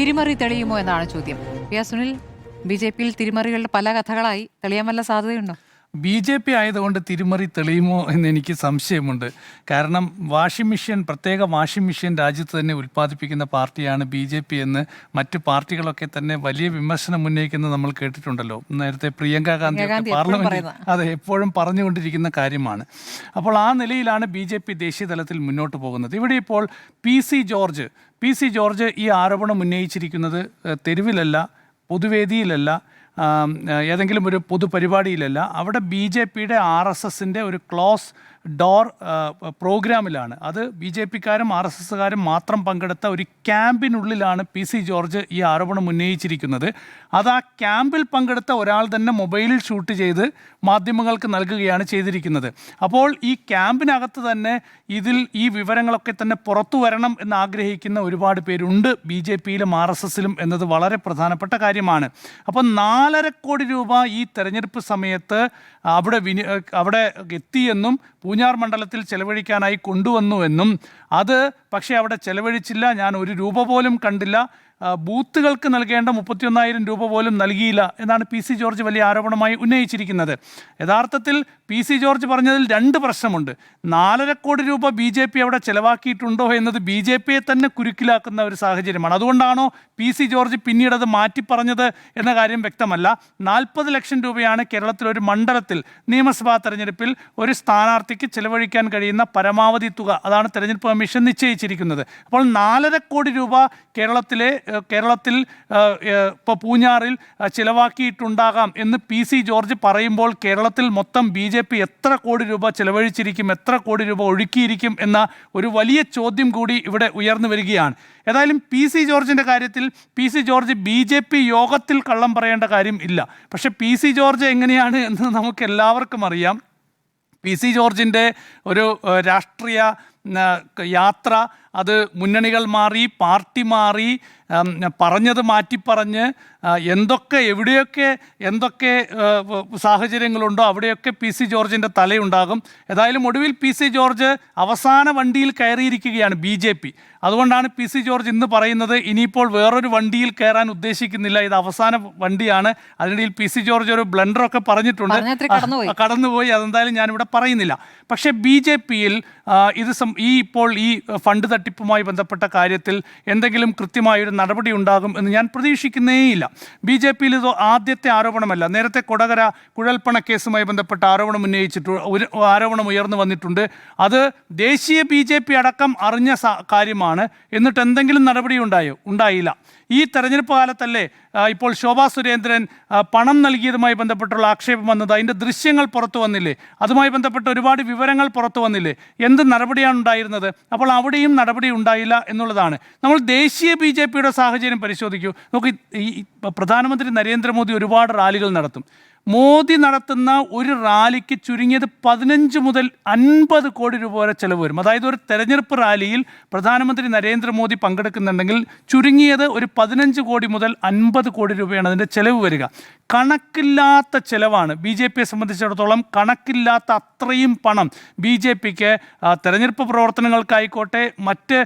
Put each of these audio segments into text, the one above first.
തിരിമറി തെളിയുമോ എന്നാണ് ചോദ്യം. പി ആർ സുനിൽ, ബി.ജെ.പിയിൽ തിരിമറികളുടെ പല കഥകളായി, തെളിയാൻ വല്ല സാധ്യതയുണ്ടോ? ബി.ജെ.പി ആയതുകൊണ്ട് തിരിമറി തെളിയുമോ എന്ന് എനിക്ക് സംശയമുണ്ട്. കാരണം പ്രത്യേക വാഷിംഗ് മെഷീൻ രാജ്യത്ത് തന്നെ ഉൽപ്പാദിപ്പിക്കുന്ന പാർട്ടിയാണ് ബി.ജെ.പി എന്ന് മറ്റ് പാർട്ടികളൊക്കെ തന്നെ വലിയ വിമർശനം ഉന്നയിക്കുന്നത് നമ്മൾ കേട്ടിട്ടുണ്ടല്ലോ. നേരത്തെ പ്രിയങ്ക ഗാന്ധി പാർലമെന്റ് എപ്പോഴും പറഞ്ഞുകൊണ്ടിരിക്കുന്ന കാര്യമാണ്. അപ്പോൾ ആ നിലയിലാണ് ബി.ജെ.പി ദേശീയ തലത്തിൽ മുന്നോട്ട് പോകുന്നത്. ഇവിടെ ഇപ്പോൾ പി സി ജോർജ് ഈ ആരോപണം ഉന്നയിച്ചിരിക്കുന്നത് തെരുവിലല്ല, പൊതുവേദിയിലല്ല, ഏതെങ്കിലും ഒരു പൊതുപരിപാടിയിലല്ല. അവിടെ ബി.ജെ.പിയുടെ RSSൻ്റെ ഒരു ക്ലോസ് ഡോർ പ്രോഗ്രാമിലാണ്. അത് ബി.ജെ.പിക്കാരും RSSകാരും മാത്രം പങ്കെടുത്ത ഒരു ക്യാമ്പിനുള്ളിലാണ് പി സി ജോർജ് ഈ ആരോപണം ഉന്നയിച്ചിരിക്കുന്നത്. അത് ആ ക്യാമ്പിൽ പങ്കെടുത്ത ഒരാൾ തന്നെ മൊബൈലിൽ ഷൂട്ട് ചെയ്ത് മാധ്യമങ്ങൾക്ക് നൽകുകയാണ് ചെയ്തിരിക്കുന്നത്. അപ്പോൾ ഈ ക്യാമ്പിനകത്ത് തന്നെ ഈ വിവരങ്ങളൊക്കെ തന്നെ പുറത്തു വരണം എന്നാഗ്രഹിക്കുന്ന ഒരുപാട് പേരുണ്ട് ബി.ജെ.പിയിലും RSSലും എന്നത് വളരെ പ്രധാനപ്പെട്ട കാര്യമാണ്. അപ്പോൾ 4.5 കോടി രൂപ ഈ തെരഞ്ഞെടുപ്പ് സമയത്ത് അവിടെ എത്തിയെന്നും പൂഞ്ഞാർ മണ്ഡലത്തിൽ ചെലവഴിക്കാനായി കൊണ്ടുവന്നുവെന്നും അത് പക്ഷേ അവിടെ ചെലവഴിച്ചില്ല, ഞാൻ 1 രൂപ പോലും കണ്ടില്ല, ബൂത്തുകൾക്ക് നൽകേണ്ട 31,000 രൂപ പോലും നൽകിയില്ല എന്നാണ് പി സി ജോർജ് വലിയ ആരോപണമായി ഉന്നയിച്ചിരിക്കുന്നത്. യഥാർത്ഥത്തിൽ പി സി ജോർജ് പറഞ്ഞതിൽ 2 പ്രശ്നമുണ്ട്. 4.5 കോടി രൂപ ബി.ജെ.പി അവിടെ ചെലവാക്കിയിട്ടുണ്ടോ എന്നത് ബി.ജെ.പിയെ തന്നെ കുരുക്കിലാക്കുന്ന ഒരു സാഹചര്യമാണ്. അതുകൊണ്ടാണോ പി സി ജോർജ് പിന്നീട് അത് മാറ്റി പറഞ്ഞത് എന്ന കാര്യം വ്യക്തമല്ല. 40 ലക്ഷം രൂപയാണ് കേരളത്തിലൊരു മണ്ഡലത്തിൽ നിയമസഭാ തെരഞ്ഞെടുപ്പിൽ ഒരു സ്ഥാനാർത്ഥിക്ക് ചെലവഴിക്കാൻ കഴിയുന്ന പരമാവധി തുക. അതാണ് തെരഞ്ഞെടുപ്പ് കമ്മീഷൻ നിശ്ചയിച്ചിരിക്കുന്നത്. അപ്പോൾ 4.5 കോടി രൂപ കേരളത്തിൽ ഇപ്പോൾ പൂഞ്ഞാറിൽ ചിലവാക്കിയിട്ടുണ്ടാകാം എന്ന് പി സി ജോർജ് പറയുമ്പോൾ കേരളത്തിൽ മൊത്തം ബി.ജെ.പി എത്ര കോടി രൂപ ചിലവഴിച്ചിരിക്കും, എത്ര കോടി രൂപ ഒഴുക്കിയിരിക്കും എന്ന ഒരു വലിയ ചോദ്യം കൂടി ഇവിടെ ഉയർന്നു വരികയാണ്. ഏതായാലും പി സി ജോർജിൻ്റെ കാര്യത്തിൽ പി സി ജോർജ് ബി.ജെ.പി യോഗത്തിൽ കള്ളം പറയേണ്ട കാര്യം ഇല്ല. പക്ഷേ പി സി ജോർജ് എങ്ങനെയാണ് എന്ന് നമുക്ക് എല്ലാവർക്കും അറിയാം. പി സി ജോർജിൻ്റെ ഒരു രാഷ്ട്രീയ യാത്ര അത് മുന്നണികൾ മാറി, പാർട്ടി മാറി, പറഞ്ഞത് മാറ്റിപ്പറഞ്ഞ് എവിടെയൊക്കെ എന്തൊക്കെ സാഹചര്യങ്ങളുണ്ടോ അവിടെയൊക്കെ പി സി ജോർജിൻ്റെ തലയുണ്ടാകും. ഏതായാലും ഒടുവിൽ പി സി ജോർജ് അവസാന വണ്ടിയിൽ കയറിയിരിക്കുകയാണ് ബി.ജെ.പി. അതുകൊണ്ടാണ് പി സി ജോർജ് ഇന്ന് പറയുന്നത് ഇനിയിപ്പോൾ വേറൊരു വണ്ടിയിൽ കയറാൻ ഉദ്ദേശിക്കുന്നില്ല, ഇത് അവസാന വണ്ടിയാണ്. അതിനിടയിൽ പി സി ജോർജ് ഒരു ബ്ലണ്ടറൊക്കെ പറഞ്ഞിട്ടുണ്ട്, കടന്നുപോയി. അതെന്തായാലും ഞാനിവിടെ പറയുന്നില്ല. പക്ഷേ ബി.ജെ.പിയിൽ ഇപ്പോൾ ഈ ഫണ്ട് തട്ടിപ്പുമായി ബന്ധപ്പെട്ട കാര്യത്തിൽ എന്തെങ്കിലും കൃത്യമായൊരു നടപടി ഉണ്ടാകും എന്ന് ഞാൻ പ്രതീക്ഷിക്കുന്നേയില്ല. ബി.ജെ.പിയിൽ ഇത് ആദ്യത്തെ ആരോപണമല്ല. നേരത്തെ കൊടകര കുഴൽപ്പണ കേസുമായി ബന്ധപ്പെട്ട ആരോപണം ഉയർന്നു വന്നിട്ടുണ്ട്. അത് ദേശീയ ബി.ജെ.പി അടക്കം അറിഞ്ഞ കാര്യമാണ്. എന്നിട്ട് എന്തെങ്കിലും നടപടി ഉണ്ടായില്ല. ഈ തെരഞ്ഞെടുപ്പ് കാലത്തല്ലേ ഇപ്പോൾ ശോഭാ സുരേന്ദ്രൻ പണം നൽകിയതുമായി ബന്ധപ്പെട്ടുള്ള ആക്ഷേപം വന്നത്, അതിൻ്റെ ദൃശ്യങ്ങൾ പുറത്തു വന്നില്ലേ, അതുമായി ബന്ധപ്പെട്ട ഒരുപാട് വിവരങ്ങൾ പുറത്തു വന്നില്ലേ, എന്ത് നടപടിയാണ് ഉണ്ടായിരുന്നത്? അപ്പോൾ അവിടെയും നടപടി ഉണ്ടായില്ല എന്നുള്ളതാണ്. നമ്മൾ ദേശീയ ബി.ജെ.പിയുടെ സാഹചര്യം പരിശോധിക്കൂ. നമുക്ക് ഈ പ്രധാനമന്ത്രി നരേന്ദ്രമോദി ഒരുപാട് റാലികൾ നടത്തും. മോദി നടത്തുന്ന ഒരു റാലിക്ക് ചുരുങ്ങിയത് 15 മുതൽ 50 കോടി രൂപ വരെ ചിലവ് വരും. അതായത് ഒരു തെരഞ്ഞെടുപ്പ് റാലിയിൽ പ്രധാനമന്ത്രി നരേന്ദ്രമോദി പങ്കെടുക്കുന്നുണ്ടെങ്കിൽ ചുരുങ്ങിയത് ഒരു 15 കോടി മുതൽ 50 കോടി രൂപയാണ് അതിൻ്റെ ചിലവ് വരിക. കണക്കില്ലാത്ത ചിലവാണ്. ബി.ജെ.പിയെ സംബന്ധിച്ചിടത്തോളം കണക്കില്ലാത്ത അത്രയും പണം ബി.ജെ.പിക്ക് തെരഞ്ഞെടുപ്പ് പ്രവർത്തനങ്ങൾക്കായിക്കോട്ടെ മറ്റ്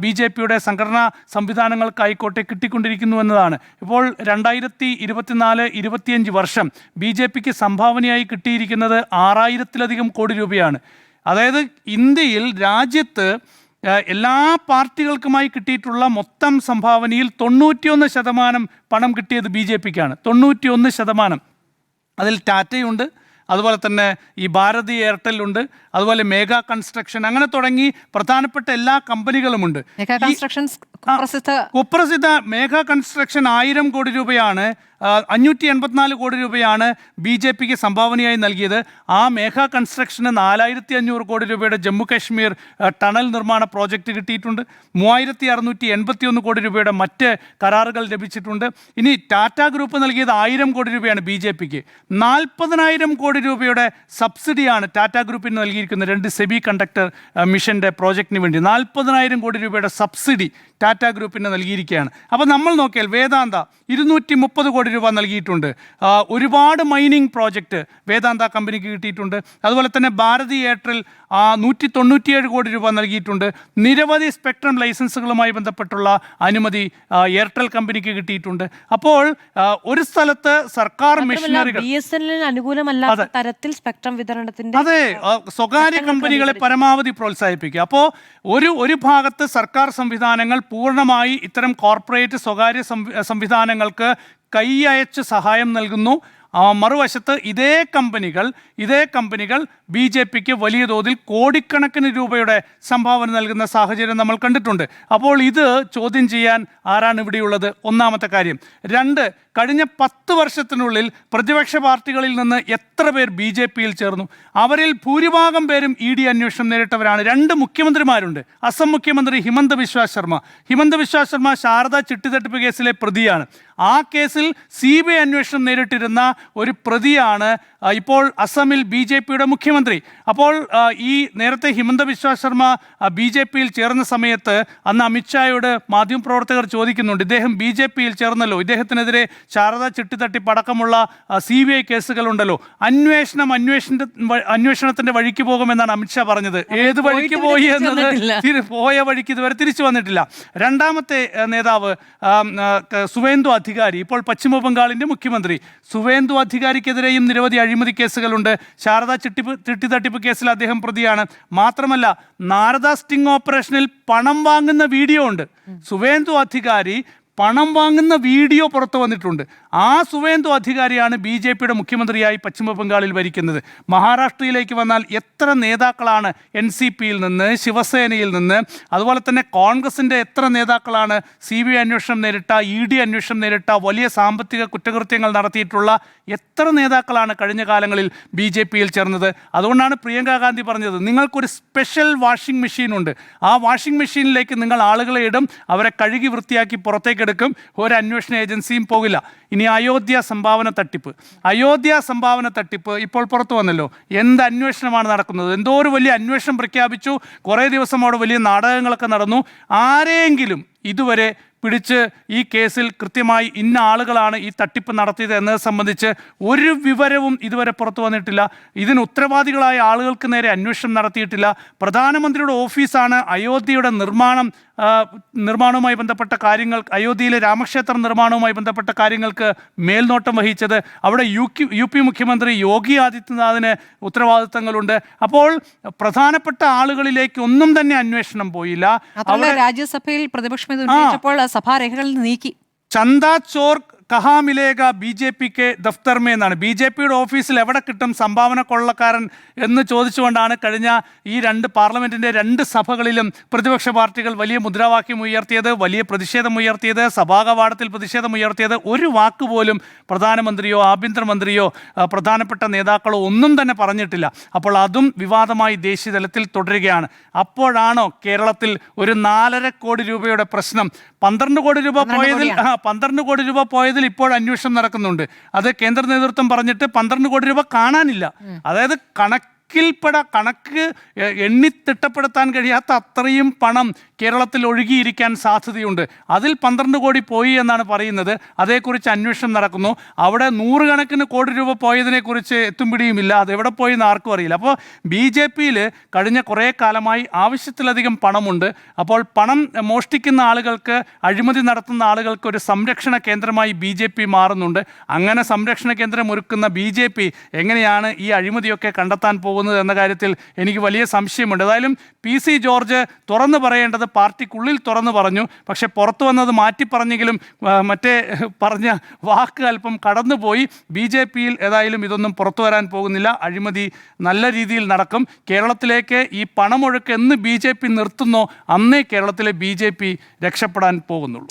ബി.ജെ.പിയുടെ സംഘടനാ സംവിധാനങ്ങൾക്കായിക്കോട്ടെ കിട്ടിക്കൊണ്ടിരിക്കുന്നു എന്നതാണ്. ഇപ്പോൾ 2024-25 വർഷം ബി.ജെ.പിക്ക് സംഭാവനയായി കിട്ടിയിരിക്കുന്നത് 6000-ലധികം കോടി രൂപയാണ്. അതായത് ഇന്ത്യയിൽ രാജ്യത്ത് എല്ലാ പാർട്ടികൾക്കുമായി കിട്ടിയിട്ടുള്ള മൊത്തം സംഭാവനയിൽ 91% പണം കിട്ടിയത് ബി.ജെ.പിക്കാണ്. 91%. അതിൽ ടാറ്റയുണ്ട്, അതുപോലെ തന്നെ ഈ ഭാരതി എയർടെല്ലുണ്ട്, അതുപോലെ മേഘ കൺസ്ട്രക്ഷൻ, അങ്ങനെ തുടങ്ങി പ്രധാനപ്പെട്ട എല്ലാ കമ്പനികളുമുണ്ട്. കുപ്രസിദ്ധ മേഘ കൺസ്ട്രക്ഷൻ 1000 കോടി രൂപയാണ്, 584 കോടി രൂപയാണ് ബി.ജെ.പിക്ക് സംഭാവനയായി നൽകിയത്. ആ മേഘ കൺസ്ട്രക്ഷന് 4500 കോടി രൂപയുടെ ജമ്മു കാശ്മീർ ടണൽ നിർമ്മാണ പ്രോജക്റ്റ് കിട്ടിയിട്ടുണ്ട്. 3681 കോടി രൂപയുടെ മറ്റ് കരാറുകൾ ലഭിച്ചിട്ടുണ്ട്. ഇനി ടാറ്റ ഗ്രൂപ്പ് നൽകിയത് 1000 കോടി രൂപയാണ് ബി.ജെ.പിക്ക്. 40,000 കോടി രൂപയുടെ സബ്സിഡിയാണ് ടാറ്റ ഗ്രൂപ്പിന് നൽകിയിരിക്കുന്നത് 2 സെമി കണ്ടക്ടർ മിഷൻ്റെ പ്രോജക്റ്റിന് വേണ്ടി. 40,000 കോടി രൂപയുടെ സബ്സിഡി ടാറ്റ ഗ്രൂപ്പിന് നൽകിയിരിക്കുകയാണ്. അപ്പോൾ നമ്മൾ നോക്കിയാൽ വേദാന്ത 230 കോടി രൂപ നൽകിയിട്ടുണ്ട്. ഒരുപാട് മൈനിങ് പ്രോജക്റ്റ് വേദാന്ത കമ്പനിക്ക് കിട്ടിയിട്ടുണ്ട്. അതുപോലെ തന്നെ ഭാരതി എയർടെൽ 197 കോടി രൂപ നൽകിയിട്ടുണ്ട്. നിരവധി സ്പെക്ട്രം ലൈസൻസുകളുമായി ബന്ധപ്പെട്ടുള്ള അനുമതി എയർടെൽ കമ്പനിക്ക് കിട്ടിയിട്ടുണ്ട്. അപ്പോൾ ഒരു സ്ഥലത്ത് സർക്കാർ മെഷീനറികൾ അനുകൂലമല്ലാത്ത തരത്തിൽ സ്പെക്ട്രം വിതരണത്തിന്റെ അതെ സ്വകാര്യ കമ്പനികളെ പരമാവധി പ്രോത്സാഹിപ്പിക്കുക. അപ്പോൾ ഒരു ഭാഗത്ത് സർക്കാർ സംവിധാനങ്ങൾ പൂർണ്ണമായി ഇത്തരം കോർപ്പറേറ്റ് സ്വകാര്യ സംവിധാനങ്ങൾക്ക് കൈയയച്ച് സഹായം നൽകുന്നു. മറുവശത്ത് ഇതേ കമ്പനികൾ BJPക്ക് വലിയ തോതിൽ കോടിക്കണക്കിന് രൂപയുടെ സംഭാവന നൽകുന്ന സാഹചര്യം നമ്മൾ കണ്ടിട്ടുണ്ട്. അപ്പോൾ ഇത് ചോദ്യം ചെയ്യാൻ ആരാണ് ഇവിടെയുള്ളത്? ഒന്നാമത്തെ കാര്യം. 2, കഴിഞ്ഞ 10 വർഷത്തിനുള്ളിൽ പ്രതിപക്ഷ പാർട്ടികളിൽ നിന്ന് എത്ര പേർ BJPയിൽ ചേർന്നു? അവരിൽ ഭൂരിഭാഗം പേരും ED അന്വേഷണം നേരിട്ടവരാണ്. 2 മുഖ്യമന്ത്രിമാരുണ്ട്. അസം മുഖ്യമന്ത്രി ഹിമന്ത ബിശ്വ ശർമ്മ ശാരദ ചിട്ടിത്തട്ടിപ്പ് കേസിലെ പ്രതിയാണ്. ആ കേസിൽ CBI അന്വേഷണം നേരിട്ടിരുന്ന ഒരു പ്രതിയാണ് ഇപ്പോൾ അസമിൽ BJPയുടെ മുഖ്യമന്ത്രി. അപ്പോൾ ഈ നേരത്തെ ഹിമന്ത ബിശ്വ ശർമ്മ BJPയിൽ ചേർന്ന സമയത്ത് അന്ന് അമിത്ഷായോട് മാധ്യമപ്രവർത്തകർ ചോദിക്കുന്നുണ്ട്, ഇദ്ദേഹം BJPയിൽ ചേർന്നല്ലോ, ഇദ്ദേഹത്തിനെതിരെ ശാരദ ചിട്ടിത്തട്ടിപ്പ് അടക്കമുള്ള CBI കേസുകളുണ്ടല്ലോ, അന്വേഷണത്തിന്റെ വഴിക്ക് പോകുമെന്നാണ് അമിത്ഷാ പറഞ്ഞത്. ഏത് വഴിക്ക് പോയി എന്നത് പോയ വഴിക്ക് ഇതുവരെ തിരിച്ചു വന്നിട്ടില്ല. രണ്ടാമത്തെ നേതാവ് സുവേന്ദു അധികാരി, ഇപ്പോൾ പശ്ചിമ ബംഗാളിന്റെ മുഖ്യമന്ത്രി. സുവേന്ദു അധികാരിക്കെതിരെയും നിരവധി അഴിമതി കേസുകളുണ്ട്. ശാരദ ചിട്ടിത്തട്ടിപ്പ് കേസിൽ അദ്ദേഹം പ്രതിയാണ്. മാത്രമല്ല നാരദ സ്റ്റിംഗ് ഓപ്പറേഷനിൽ പണം വാങ്ങുന്ന വീഡിയോ ഉണ്ട്. സുവേന്ദു അധികാരി പണം വാങ്ങുന്ന വീഡിയോ പുറത്തു വന്നിട്ടുണ്ട്. ആ സുവേന്ദു അധികാരിയാണ് BJPയുടെ മുഖ്യമന്ത്രിയായി പശ്ചിമ ബംഗാളിൽ ഭരിക്കുന്നത്. മഹാരാഷ്ട്രയിലേക്ക് വന്നാൽ എത്ര നേതാക്കളാണ് NCPയിൽ നിന്ന്, ശിവസേനയിൽ നിന്ന്, അതുപോലെ തന്നെ കോൺഗ്രസിൻ്റെ എത്ര നേതാക്കളാണ് CBI അന്വേഷണം നേരിട്ട, ED അന്വേഷണം നേരിട്ട, വലിയ സാമ്പത്തിക കുറ്റകൃത്യങ്ങൾ നടത്തിയിട്ടുള്ള എത്ര നേതാക്കളാണ് കഴിഞ്ഞ കാലങ്ങളിൽ BJPയിൽ ചേർന്നത്? അതുകൊണ്ടാണ് പ്രിയങ്ക ഗാന്ധി പറഞ്ഞത്, നിങ്ങൾക്കൊരു സ്പെഷ്യൽ വാഷിംഗ് മെഷീൻ ഉണ്ട്, ആ വാഷിംഗ് മെഷീനിലേക്ക് നിങ്ങൾ ആളുകളെ ഇടും, അവരെ കഴുകി വൃത്തിയാക്കി പുറത്തേക്ക് എടുക്കും, ഒരു അന്വേഷണ ഏജൻസിയും പോകില്ല. ഇനി അയോധ്യ സംഭാവന തട്ടിപ്പ് ഇപ്പോൾ പുറത്തു വന്നല്ലോ. എന്ത് അന്വേഷണമാണ് നടക്കുന്നത്? എന്തോ ഒരു വലിയ അന്വേഷണം പ്രഖ്യാപിച്ചു, കുറേ ദിവസം അവിടെ വലിയ നാടകങ്ങളൊക്കെ നടന്നു. ആരെയെങ്കിലും ഇതുവരെ പിടിച്ച് ഈ കേസിൽ കൃത്യമായി ഇന്ന ആളുകളാണ് ഈ തട്ടിപ്പ് നടത്തിയത് എന്നത് സംബന്ധിച്ച് ഒരു വിവരവും ഇതുവരെ പുറത്തു വന്നിട്ടില്ല. ഇതിന് ഉത്തരവാദികളായ ആളുകൾക്ക് നേരെ അന്വേഷണം നടത്തിയിട്ടില്ല. പ്രധാനമന്ത്രിയുടെ ഓഫീസാണ് അയോധ്യയുടെ നിർമ്മാണവുമായി ബന്ധപ്പെട്ട കാര്യങ്ങൾ, അയോധ്യയിലെ രാമക്ഷേത്ര നിർമ്മാണവുമായി ബന്ധപ്പെട്ട കാര്യങ്ങൾക്ക് മേൽനോട്ടം വഹിച്ചത്. അവിടെ UP മുഖ്യമന്ത്രി യോഗി ആദിത്യനാഥിന് ഉത്തരവാദിത്തങ്ങളുണ്ട്. അപ്പോൾ പ്രധാനപ്പെട്ട ആളുകളിലേക്ക് ഒന്നും തന്നെ അന്വേഷണം പോയില്ല. രാജ്യസഭയിൽ പ്രതിപക്ഷം ഇത് ഉന്നയിച്ചപ്പോൾ സഭാരേഖകളിൽ നീക്കി. ചന്ദാ ചോർ കഹാ മിലേഗ BJP കെ ദഫ്തർ മേ എന്നാണ്. BJPയുടെ ഓഫീസിൽ എവിടെ കിട്ടും സംഭാവന കൊള്ളക്കാരൻ എന്ന് ചോദിച്ചുകൊണ്ടാണ് കഴിഞ്ഞ ഈ പാർലമെന്റിന്റെ 2 സഭകളിലും പ്രതിപക്ഷ പാർട്ടികൾ വലിയ മുദ്രാവാക്യം ഉയർത്തിയത്, വലിയ പ്രതിഷേധം ഉയർത്തിയത്, സഭാ കവാടത്തിൽ പ്രതിഷേധം ഉയർത്തിയത്. ഒരു വാക്ക് പോലും പ്രധാനമന്ത്രിയോ ആഭ്യന്തരമന്ത്രിയോ പ്രധാനപ്പെട്ട നേതാക്കളോ ഒന്നും തന്നെ പറഞ്ഞിട്ടില്ല. അപ്പോൾ അതും വിവാദമായി ദേശീയ തലത്തിൽ തുടരുകയാണ്. അപ്പോഴാണോ കേരളത്തിൽ ഒരു 4.5 കോടി രൂപയുടെ പ്രശ്നം? 12 കോടി രൂപ പോയതിൽ ഇപ്പോൾ അന്വേഷണം നടക്കുന്നുണ്ട്. അത് കേന്ദ്ര നേതൃത്വം പറഞ്ഞിട്ട് 12 കോടി രൂപ കാണാനില്ല. അതായത് കണക്ക് എണ്ണിത്തിട്ടപ്പെടുത്താൻ കഴിയാത്ത അത്രയും പണം കേരളത്തിൽ ഒഴുകിയിരിക്കാൻ സാധ്യതയുണ്ട്. അതിൽ 12 കോടി പോയി എന്നാണ് പറയുന്നത്. അതേക്കുറിച്ച് അന്വേഷണം നടക്കുന്നു. അവിടെ 100 കണക്കിന് കോടി രൂപ പോയതിനെക്കുറിച്ച് എത്തും പിടിയുമില്ല. അതെവിടെ പോയി എന്ന് ആർക്കും അറിയില്ല. അപ്പോൾ BJPയിൽ കഴിഞ്ഞ കുറേ കാലമായി ആവശ്യത്തിലധികം പണമുണ്ട്. അപ്പോൾ പണം മോഷ്ടിക്കുന്ന ആളുകൾക്ക്, അഴിമതി നടത്തുന്ന ആളുകൾക്ക് ഒരു സംരക്ഷണ കേന്ദ്രമായി BJP മാറുന്നുണ്ട്. അങ്ങനെ സംരക്ഷണ കേന്ദ്രം ഒരുക്കുന്ന BJP എങ്ങനെയാണ് ഈ അഴിമതിയൊക്കെ കണ്ടെത്താൻ പോകുന്നത് എന്ന കാര്യത്തിൽ എനിക്ക് വലിയ സംശയമുണ്ട്. ഏതായാലും PC ജോർജ് തുറന്നു പറയേണ്ടത് പാർട്ടിക്കുള്ളിൽ തുറന്നു പറഞ്ഞു. പക്ഷെ പുറത്തു വന്നത് മാറ്റി പറഞ്ഞെങ്കിലും മറ്റേ പറഞ്ഞ വാക്ക് അല്പം കടന്നുപോയി. BJPയിൽ ഏതായാലും ഇതൊന്നും പുറത്തു വരാൻ പോകുന്നില്ല. അഴിമതി നല്ല രീതിയിൽ നടക്കും. കേരളത്തിലേക്ക് ഈ പണമൊഴുക്ക് എന്ന് BJP നിർത്തുന്നോ അന്നേ കേരളത്തിലെ BJP രക്ഷപ്പെടാൻ പോകുന്നുള്ളൂ.